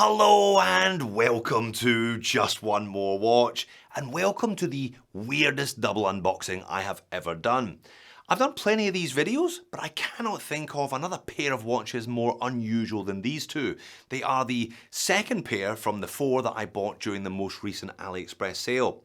Hello and welcome to Just One More Watch, and welcome to the weirdest double unboxing I have ever done. I've done plenty of these videos, but I cannot think of another pair of watches more unusual than these two. They are the second pair from the four that I bought during the most recent AliExpress sale.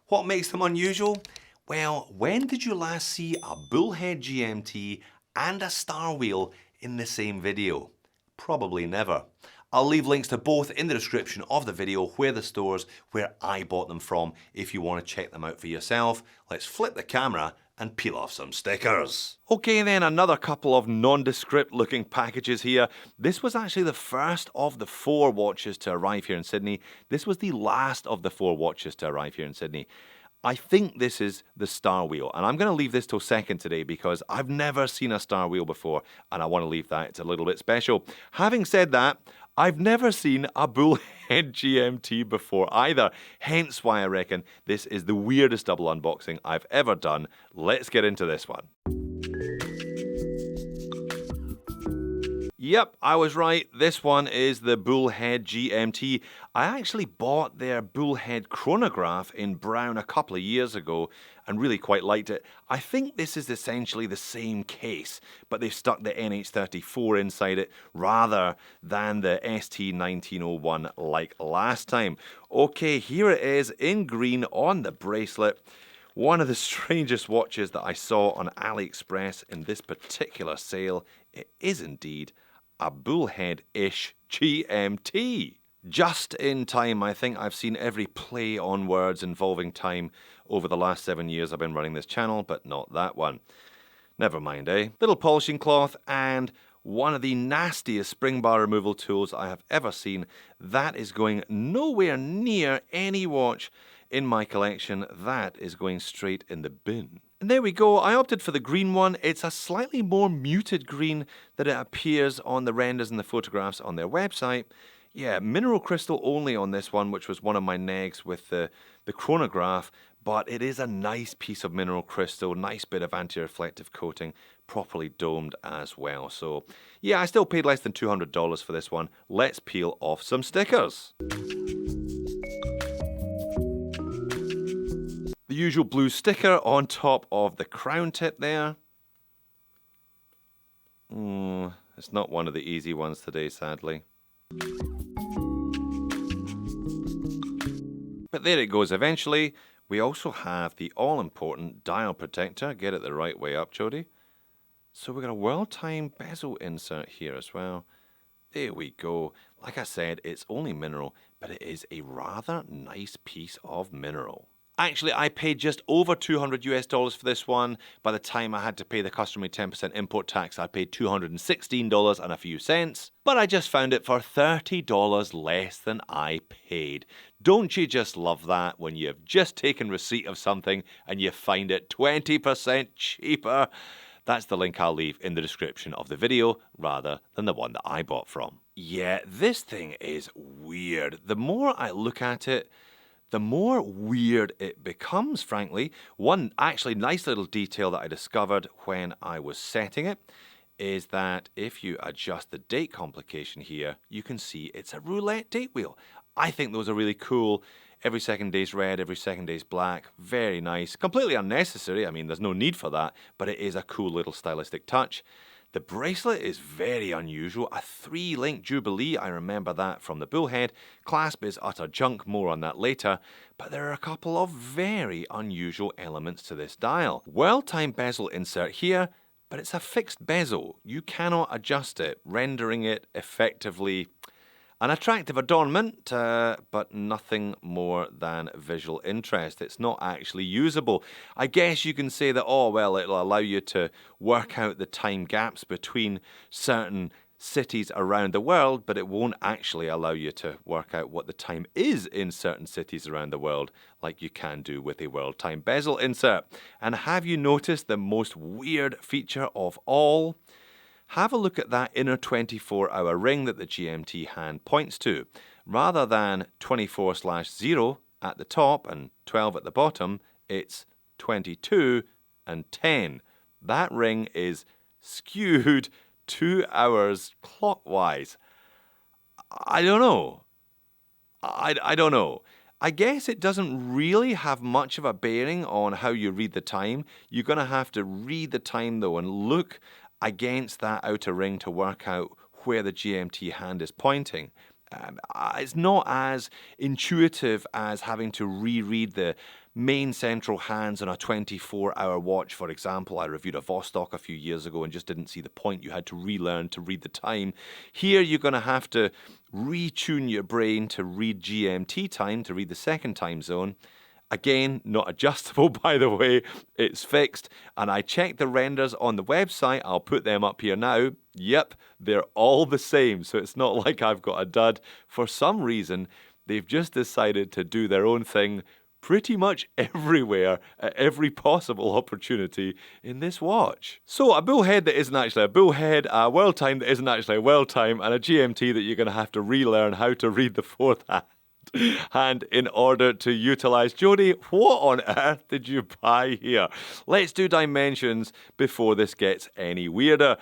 What makes them unusual? Well, when did you last see a Bullhead GMT and a Star Wheel in the same video? Probably never. I'll leave links to both in the description of the video, where the stores where I bought them from, if you want to check them out for yourself. Let's flip the camera and peel off some stickers. Okay then, another couple of nondescript looking packages here. This was actually the first of the four watches to arrive here in Sydney. This was the last of the four watches to arrive here in Sydney. I think this is the Star Wheel, and I'm going to leave this till second today because I've never seen a Star Wheel before, and I want to leave that. It's a little bit special. Having said that, I've never seen a Bullhead GMT before either, hence why I reckon this is the weirdest double unboxing I've ever done. Let's get into this one. Yep, I was right. This one is the Bullhead GMT. I actually bought their Bullhead chronograph in brown a couple of years ago and really quite liked it. I think this is essentially the same case, but they've stuck the NH34 inside it rather than the ST1901 like last time. Okay, here it is in green on the bracelet. One of the strangest watches that I saw on AliExpress in this particular sale. It is indeed a Bullhead-ish GMT. Just in time. I think I've seen every play on words involving time over the last 7 years I've been running this channel, but not that one. Never mind, eh? Little polishing cloth and one of the nastiest spring bar removal tools I have ever seen. That is going nowhere near any watch in my collection. That is going straight in the bin. And there we go, I opted for the green one. It's a slightly more muted green than it appears on the renders and the photographs on their website. Yeah, mineral crystal only on this one, which was one of my negs with the chronograph, but it is a nice piece of mineral crystal, nice bit of anti-reflective coating, properly domed as well. So yeah, I still paid less than $200 for this one. Let's peel off some stickers. The usual blue sticker on top of the crown tip there. It's not one of the easy ones today, sadly. But there it goes eventually. We also have the all-important dial protector. Get it the right way up, Jody. So we've got a world time bezel insert here as well. There we go. Like I said, it's only mineral, but it is a rather nice piece of mineral. Actually, I paid just over $200 for this one. By the time I had to pay the customary 10% import tax, I paid $216 and a few cents. But I just found it for $30 less than I paid. Don't you just love that when you've just taken receipt of something and you find it 20% cheaper? That's the link I'll leave in the description of the video rather than the one that I bought from. Yeah, this thing is weird. The more I look at it, the more weird it becomes, frankly. One actually nice little detail that I discovered when I was setting it is that if you adjust the date complication here, you can see it's a roulette date wheel. I think those are really cool. Every second day's red, every second day's black. Very nice. Completely unnecessary. I mean, there's no need for that, but it is a cool little stylistic touch. The bracelet is very unusual, a 3-link Jubilee, I remember that from the Bullhead. Clasp is utter junk, more on that later, but there are a couple of very unusual elements to this dial. World time bezel insert here, but it's a fixed bezel. You cannot adjust it, rendering it effectively an attractive adornment, but nothing more than visual interest. It's not actually usable. I guess you can say that, oh, well, it'll allow you to work out the time gaps between certain cities around the world, but it won't actually allow you to work out what the time is in certain cities around the world, like you can do with a world time bezel insert. And have you noticed the most weird feature of all? Have a look at that inner 24-hour ring that the GMT hand points to. Rather than 24/0 at the top and 12 at the bottom, it's 22 and 10. That ring is skewed 2 hours clockwise. I don't know. I don't know. I guess it doesn't really have much of a bearing on how you read the time. You're going to have to read the time, though, and look against that outer ring to work out where the GMT hand is pointing. It's not as intuitive as having to reread the main central hands on a 24-hour watch. For example, I reviewed a Vostok a few years ago and just didn't see the point. You had to relearn to read the time. Here you're going to have to retune your brain to read GMT time, to read the second time zone. Again, not adjustable, by the way. It's fixed. And I checked the renders on the website. I'll put them up here now. Yep, they're all the same. So it's not like I've got a dud. For some reason, they've just decided to do their own thing pretty much everywhere at every possible opportunity in this watch. So a bullhead that isn't actually a bullhead, a world time that isn't actually a world time, and a GMT that you're going to have to relearn how to read the fourth hand in order to utilize. Jody, what on earth did you buy here? Let's do dimensions before this gets any weirder.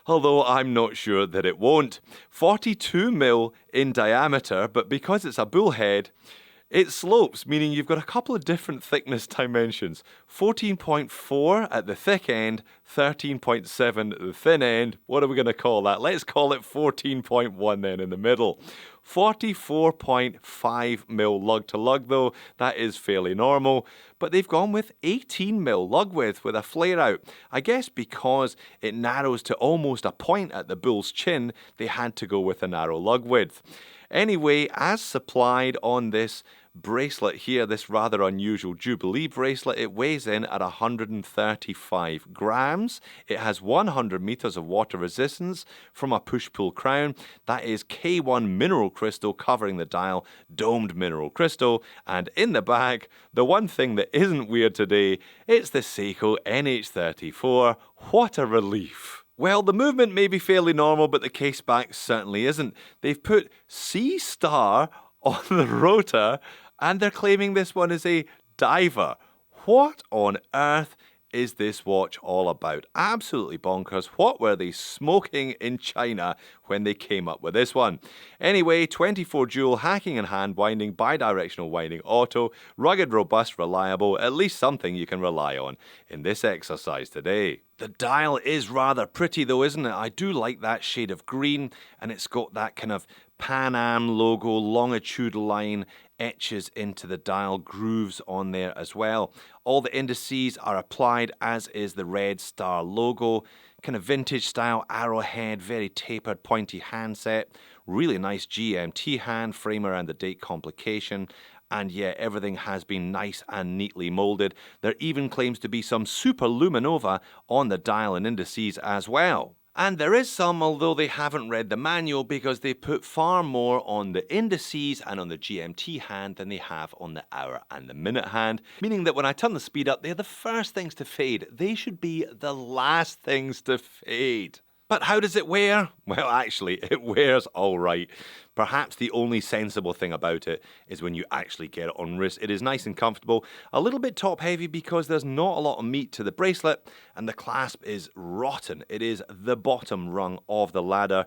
Although I'm not sure that it won't. 42mm in diameter, but because it's a bullhead, it slopes, meaning you've got a couple of different thickness dimensions. 14.4 at the thick end, 13.7 at the thin end. What are we going to call that? Let's call it 14.1 then in the middle. 44.5mm lug to lug though, that is fairly normal. But they've gone with 18mm lug width with a flare out. I guess because it narrows to almost a point at the bull's chin, they had to go with a narrow lug width. Anyway, as supplied on this bracelet here, this rather unusual Jubilee bracelet, it weighs in at 135 grams. It has 100 meters of water resistance from a push-pull crown. That is K1 mineral crystal covering the dial, domed mineral crystal. And in the back, the one thing that isn't weird today, it's the Seiko NH34. What a relief. Well, the movement may be fairly normal, but the case back certainly isn't. They've put C star on the rotor, and they're claiming this one is a diver. What on earth is this watch all about? Absolutely bonkers. What were they smoking in China when they came up with this one? Anyway, 24 jewel hacking and hand winding, bi-directional winding auto, rugged, robust, reliable, at least something you can rely on in this exercise today. The dial is rather pretty though, isn't it? I do like that shade of green, and it's got that kind of Pan Am logo, longitude line etches into the dial, grooves on there as well. All the indices are applied, as is the red star logo. Kind of vintage style arrowhead, very tapered, pointy handset. Really nice GMT hand, frame around the date complication. And yeah, everything has been nice and neatly molded. There even claims to be some super luminova on the dial and indices as well. And there is some, although they haven't read the manual, because they put far more on the indices and on the GMT hand than they have on the hour and the minute hand, meaning that when I turn the speed up, they're the first things to fade. They should be the last things to fade. But how does it wear? Well, actually, it wears all right. Perhaps the only sensible thing about it is when you actually get it on wrist. It is nice and comfortable, a little bit top heavy because there's not a lot of meat to the bracelet, and the clasp is rotten. It is the bottom rung of the ladder.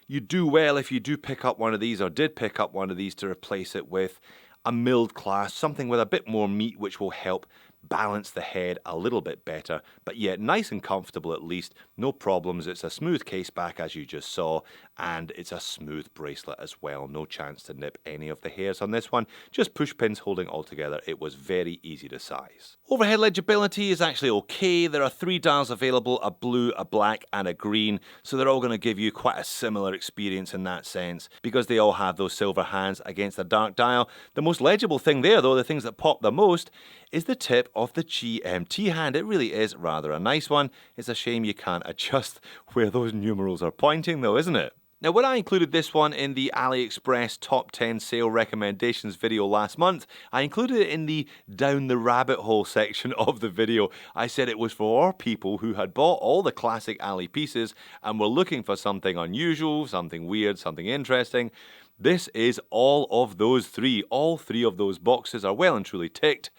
You do well if you do pick up one of these, or did pick up one of these, to replace it with a milled clasp, something with a bit more meat, which will help balance the head a little bit better, but yet nice and comfortable at least, no problems. It's a smooth case back as you just saw, and it's a smooth bracelet as well. No chance to nip any of the hairs on this one, just push pins holding all together. It was very easy to size. Overhead legibility is actually okay. There are 3 dials available, a blue, a black and a green, so they're all going to give you quite a similar experience in that sense, because they all have those silver hands against a dark dial. The most legible thing there though, the things that pop the most, is the tip of the GMT hand. It really is rather a nice one. It's a shame you can't adjust where those numerals are pointing though, isn't it? Now, when I included this one in the AliExpress Top 10 Sale Recommendations video last month, I included it in the Down the Rabbit Hole section of the video. I said it was for people who had bought all the classic Ali pieces and were looking for something unusual, something weird, something interesting. This is all of those 3. All 3 of those boxes are well and truly ticked.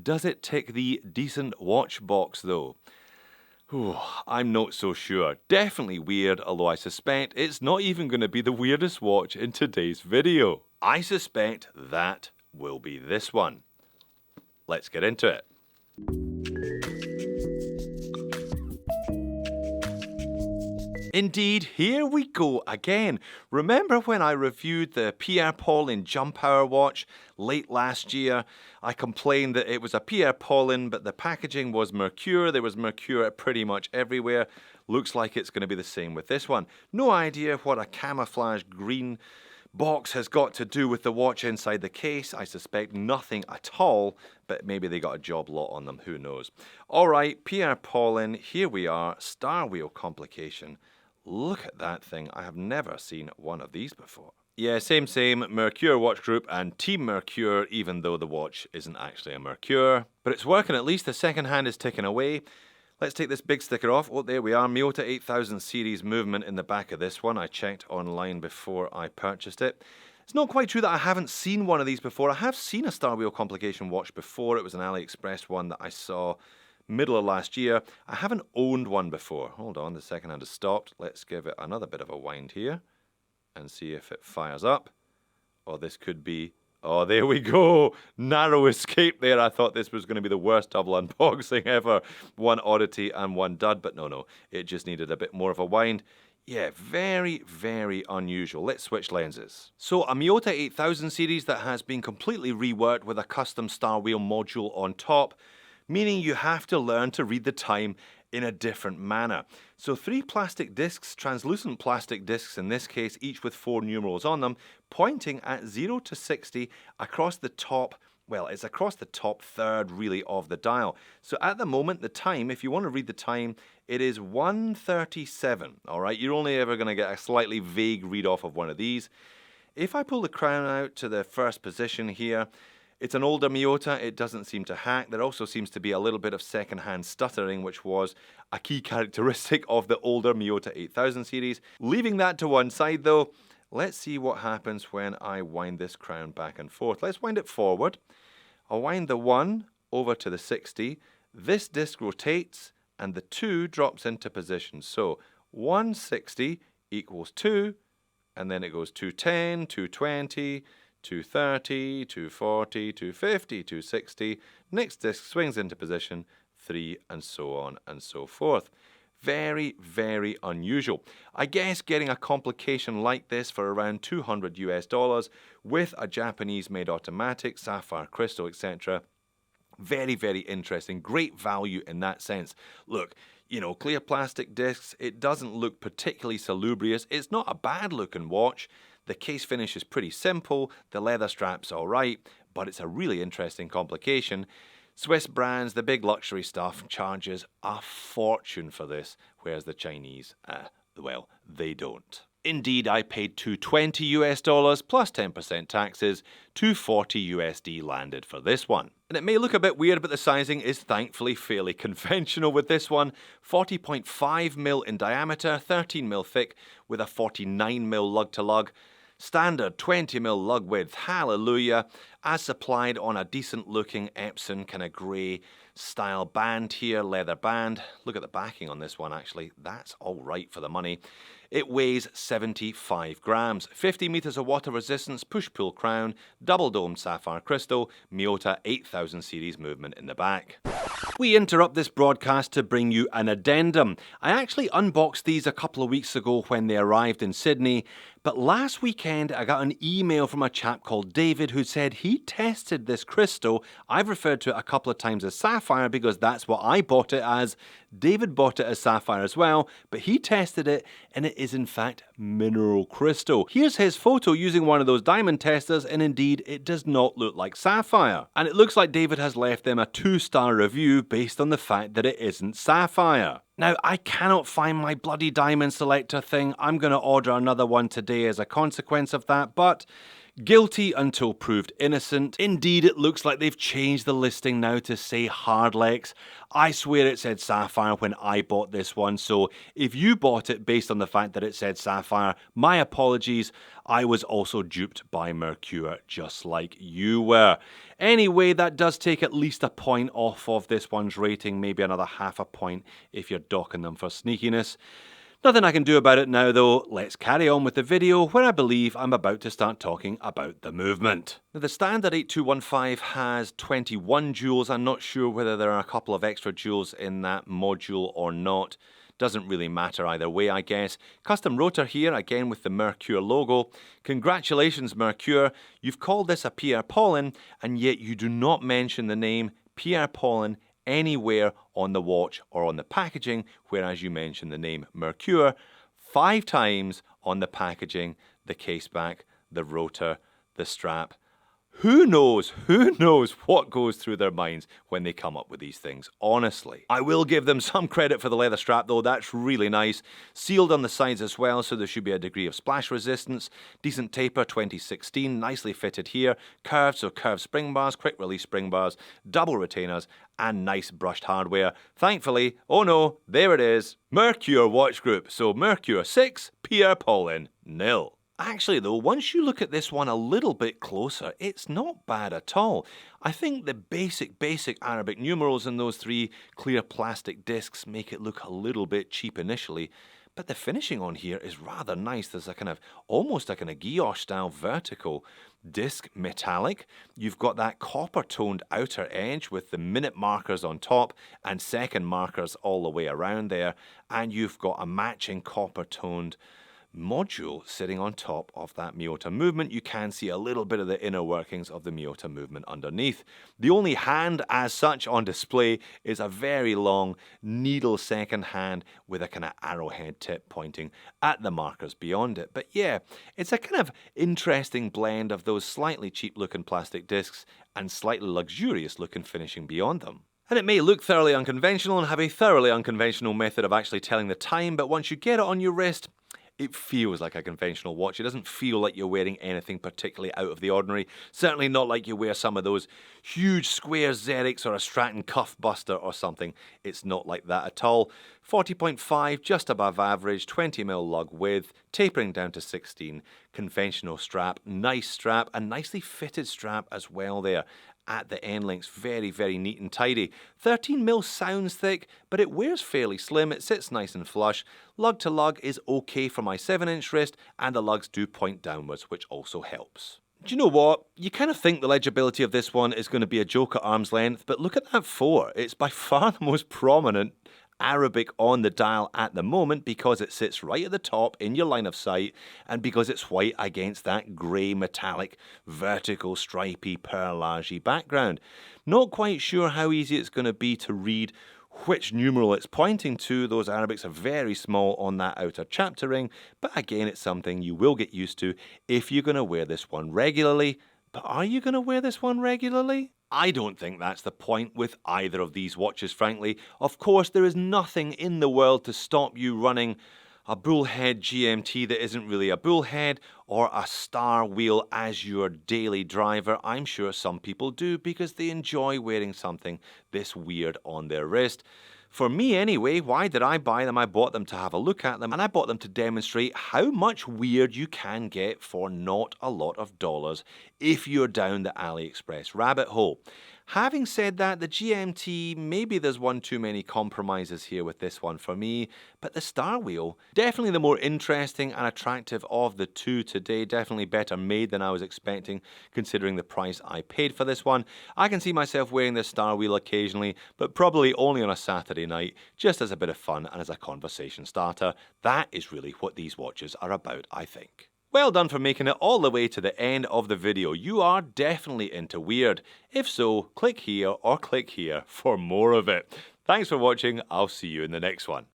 Does it tick the decent watch box though? Ooh, I'm not so sure. Definitely weird, although I suspect it's not even going to be the weirdest watch in today's video. I suspect that will be this one. Let's get into it. Indeed, here we go again. Remember when I reviewed the Pierre Paulin Jump Hour watch late last year? I complained that it was a Pierre Paulin, but the packaging was Mercure. There was Mercure pretty much everywhere. Looks like it's going to be the same with this one. No idea what a camouflage green box has got to do with the watch inside the case. I suspect nothing at all, but maybe they got a job lot on them. Who knows? All right, Pierre Paulin, here we are. Star wheel complication. Look at that thing. I have never seen one of these before. Yeah, same. Mercure Watch Group and Team Mercure, even though the watch isn't actually a Mercure. But it's working at least. The second hand is ticking away. Let's take this big sticker off. Oh, there we are. Miyota 8000 series movement in the back of this one. I checked online before I purchased it. It's not quite true that I haven't seen one of these before. I have seen a Star Wheel complication watch before. It was an AliExpress one that I saw middle of last year. I haven't owned one before. Hold on, the second hand has stopped. Let's give it another bit of a wind here and see if it fires up. Or this could be... Oh, there we go. Narrow escape there. I thought this was going to be the worst double unboxing ever. One oddity and one dud, but no. It just needed a bit more of a wind. Yeah, very, very unusual. Let's switch lenses. So a Miyota 8000 series that has been completely reworked with a custom Star Wheel module on top, meaning you have to learn to read the time in a different manner. So 3 plastic discs, translucent plastic discs in this case, each with 4 numerals on them, pointing at 0 to 60 across the top. Well, it's across the top third, really, of the dial. So at the moment, the time, if you want to read the time, it is 1:37. All right, you're only ever going to get a slightly vague read off of one of these. If I pull the crown out to the first position here, it's an older Miyota. It doesn't seem to hack. There also seems to be a little bit of second-hand stuttering, which was a key characteristic of the older Miyota 8000 series. Leaving that to one side, though, let's see what happens when I wind this crown back and forth. Let's wind it forward. I'll wind the 1 over to the 60. This disc rotates, and the 2 drops into position. So 160 equals 2, and then it goes 210, 220, 230, 240, 250, 260. Next disc swings into position, 3, and so on and so forth. Very, very unusual. I guess getting a complication like this for around $200 US with a Japanese-made automatic, sapphire crystal, etc. Very, very interesting. Great value in that sense. Look, you know, clear plastic discs, it doesn't look particularly salubrious. It's not a bad looking watch. The case finish is pretty simple, the leather strap's alright, but it's a really interesting complication. Swiss brands, the big luxury stuff, charges a fortune for this, whereas the Chinese, well, they don't. Indeed, I paid $220 US plus 10% taxes, $240 USD landed for this one. And it may look a bit weird, but the sizing is thankfully fairly conventional with this one. 40.5mm in diameter, 13mm thick, with a 49mm lug-to-lug. Standard 20mm lug width, hallelujah, as supplied on a decent looking Epson kind of grey style band here, leather band. Look at the backing on this one actually, that's alright for the money. It weighs 75 grams, 50 meters of water resistance, push-pull crown, double dome sapphire crystal, Miyota 8000 series movement in the back. We interrupt this broadcast to bring you an addendum. I actually unboxed these a couple of weeks ago when they arrived in Sydney, but last weekend I got an email from a chap called David who said he tested this crystal. I've referred to it a couple of times as sapphire because that's what I bought it as. David bought it as sapphire as well, but he tested it and it is in fact mineral crystal. Here's his photo using one of those diamond testers, and indeed it does not look like sapphire. And it looks like David has left them a 2-star review based on the fact that it isn't sapphire. Now, I cannot find my bloody diamond selector thing. I'm going to order another one today as a consequence of that, but Guilty until proved innocent. Indeed, it looks like they've changed the listing now to say Hardlex. I swear it said Sapphire when I bought this one, so if you bought it based on the fact that it said Sapphire, my apologies. I was also duped by Mercure, just like you were. Anyway, that does take at least a point off of this one's rating, maybe another half a point if you're docking them for sneakiness. Nothing I can do about it now though. Let's carry on with the video where I believe I'm about to start talking about the movement. Now, the standard 8215 has 21 joules. I'm not sure whether there are a couple of extra joules in that module or not. Doesn't really matter either way, I guess. Custom rotor here, again with the Mercure logo. Congratulations, Mercure. You've called this a Pierre Paulin, and yet you do not mention the name Pierre Paulin anywhere on the watch or on the packaging, whereas you mention the name Mercure 5 times on the packaging, the case back, the rotor, the strap. Who knows what goes through their minds when they come up with these things, honestly. I will give them some credit for the leather strap though, that's really nice. Sealed on the sides as well, so there should be a degree of splash resistance. Decent taper, 2016, nicely fitted here. Curved, so curved spring bars, quick release spring bars, double retainers, and nice brushed hardware. Thankfully, oh no, there it is, Mercure watch group. So Mercure 6, Pierre Paulin 0. Actually though, once you look at this one a little bit closer, it's not bad at all. I think the basic Arabic numerals in those 3 clear plastic discs make it look a little bit cheap initially, but the finishing on here is rather nice. There's a kind of, almost like a guilloche style vertical disc metallic. You've got that copper toned outer edge with the minute markers on top and second markers all the way around there, and you've got a matching copper toned module sitting on top of that Miyota movement. You can see a little bit of the inner workings of the Miyota movement underneath. The only hand as such on display is a very long needle second hand with a kind of arrowhead tip pointing at the markers beyond it. But yeah, it's a kind of interesting blend of those slightly cheap looking plastic discs and slightly luxurious looking finishing beyond them. And it may look thoroughly unconventional and have a thoroughly unconventional method of actually telling the time, but once you get it on your wrist, it feels like a conventional watch. It doesn't feel like you're wearing anything particularly out of the ordinary. Certainly not like you wear some of those huge square Xerix or a Stratton Cuff Buster or something. It's not like that at all. 40.5, just above average, 20mm lug width, tapering down to 16. Conventional strap, nice strap, a nicely fitted strap as well there. At the end links, very neat and tidy. 13mm sounds thick, but it wears fairly slim. It sits nice and flush. Lug to lug is okay for my 7-inch wrist, and the lugs do point downwards, which also helps. Do you know what? You kind of think the legibility of this one is going to be a joke at arm's length, but look at that 4. It's by far the most prominent Arabic on the dial at the moment because it sits right at the top in your line of sight and because it's white against that grey metallic vertical stripy perlage background. Not quite sure how easy it's going to be to read which numeral it's pointing to. Those Arabics are very small on that outer chapter ring, but again it's something you will get used to if you're going to wear this one regularly. But are you going to wear this one regularly? I don't think that's the point with either of these watches, frankly. Of course, there is nothing in the world to stop you running a Bullhead GMT that isn't really a Bullhead or a Star Wheel as your daily driver. I'm sure some people do because they enjoy wearing something this weird on their wrist. For me anyway, why did I buy them? I bought them to have a look at them, and I bought them to demonstrate how much weird you can get for not a lot of dollars if you're down the AliExpress rabbit hole. Having said that, the GMT, maybe there's one too many compromises here with this one for me, but the Star Wheel, definitely the more interesting and attractive of the two today, definitely better made than I was expecting considering the price I paid for this one. I can see myself wearing this Star Wheel occasionally, but probably only on a Saturday night, just as a bit of fun and as a conversation starter. That is really what these watches are about, I think. Well done for making it all the way to the end of the video. You are definitely into weird. If so, click here or click here for more of it. Thanks for watching. I'll see you in the next one.